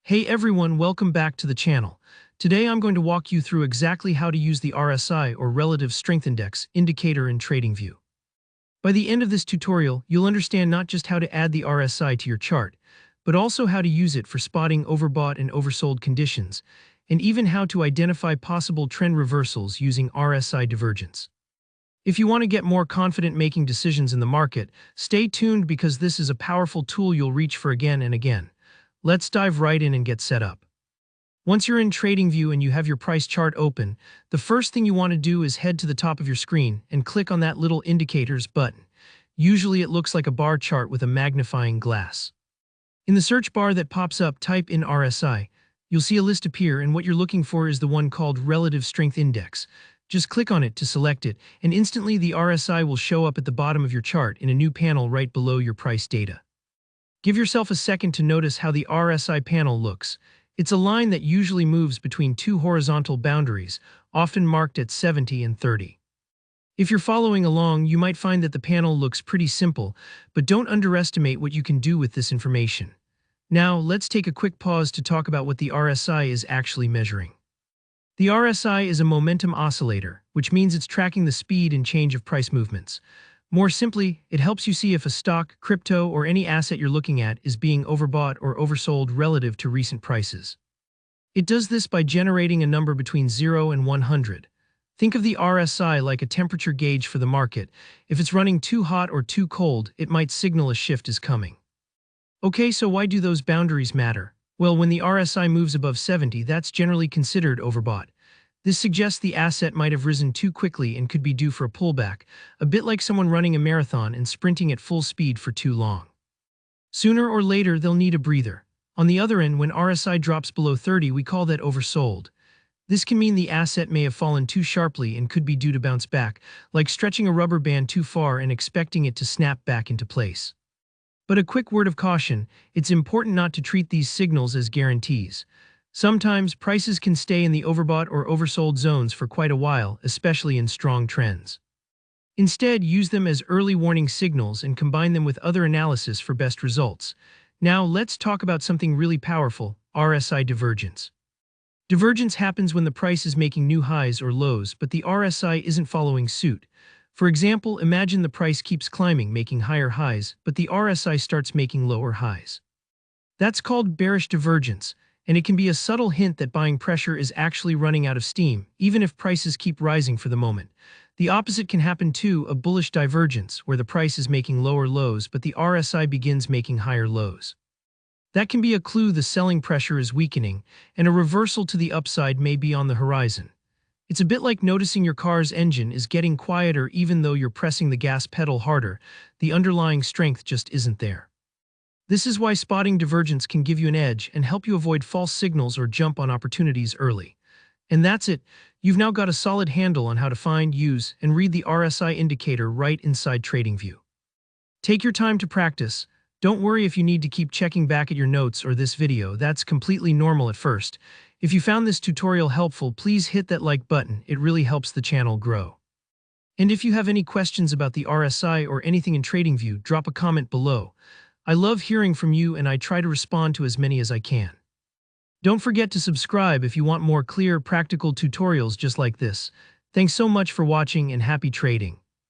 Hey everyone, welcome back to the channel. Today I'm going to walk you through exactly how to use the RSI or Relative Strength Index indicator in TradingView. By the end of this tutorial, you'll understand not just how to add the RSI to your chart, but also how to use it for spotting overbought and oversold conditions, and even how to identify possible trend reversals using RSI divergence. If you want to get more confident making decisions in the market, stay tuned because this is a powerful tool you'll reach for again and again. Let's dive right in and get set up. Once you're in TradingView and you have your price chart open, the first thing you want to do is head to the top of your screen and click on that little indicators button. Usually it looks like a bar chart with a magnifying glass. In the search bar that pops up, type in RSI. You'll see a list appear, and what you're looking for is the one called Relative Strength Index. Just click on it to select it, and instantly the RSI will show up at the bottom of your chart in a new panel right below your price data. Give yourself a second to notice how the RSI panel looks. It's a line that usually moves between two horizontal boundaries, often marked at 70 and 30. If you're following along, you might find that the panel looks pretty simple, but don't underestimate what you can do with this information. Now, let's take a quick pause to talk about what the RSI is actually measuring. The RSI is a momentum oscillator, which means it's tracking the speed and change of price movements. More simply, it helps you see if a stock, crypto, or any asset you're looking at is being overbought or oversold relative to recent prices. It does this by generating a number between 0 and 100. Think of the RSI like a temperature gauge for the market. If it's running too hot or too cold, it might signal a shift is coming. Okay, so why do those boundaries matter? Well, when the RSI moves above 70, that's generally considered overbought. This suggests the asset might have risen too quickly and could be due for a pullback, a bit like someone running a marathon and sprinting at full speed for too long. Sooner or later, they'll need a breather. On the other end, when RSI drops below 30, we call that oversold. This can mean the asset may have fallen too sharply and could be due to bounce back, like stretching a rubber band too far and expecting it to snap back into place. But a quick word of caution, it's important not to treat these signals as guarantees. Sometimes prices can stay in the overbought or oversold zones for quite a while, especially in strong trends. Instead, use them as early warning signals and combine them with other analysis for best results. Now, let's talk about something really powerful, RSI divergence. Divergence happens when the price is making new highs or lows, but the RSI isn't following suit. For example, imagine the price keeps climbing, making higher highs, but the RSI starts making lower highs. That's called bearish divergence, and it can be a subtle hint that buying pressure is actually running out of steam, even if prices keep rising for the moment. The opposite can happen too, a bullish divergence, where the price is making lower lows but the RSI begins making higher lows. That can be a clue the selling pressure is weakening, and a reversal to the upside may be on the horizon. It's a bit like noticing your car's engine is getting quieter even though you're pressing the gas pedal harder. The underlying strength just isn't there. This is why spotting divergence can give you an edge and help you avoid false signals or jump on opportunities early. And that's it. You've now got a solid handle on how to find, use, and read the RSI indicator right inside TradingView. Take your time to practice. Don't worry if you need to keep checking back at your notes or this video. That's completely normal at first. If you found this tutorial helpful, please hit that like button. It really helps the channel grow. And if you have any questions about the RSI or anything in TradingView, drop a comment below. I love hearing from you and I try to respond to as many as I can. Don't forget to subscribe if you want more clear, practical tutorials just like this. Thanks so much for watching and happy trading.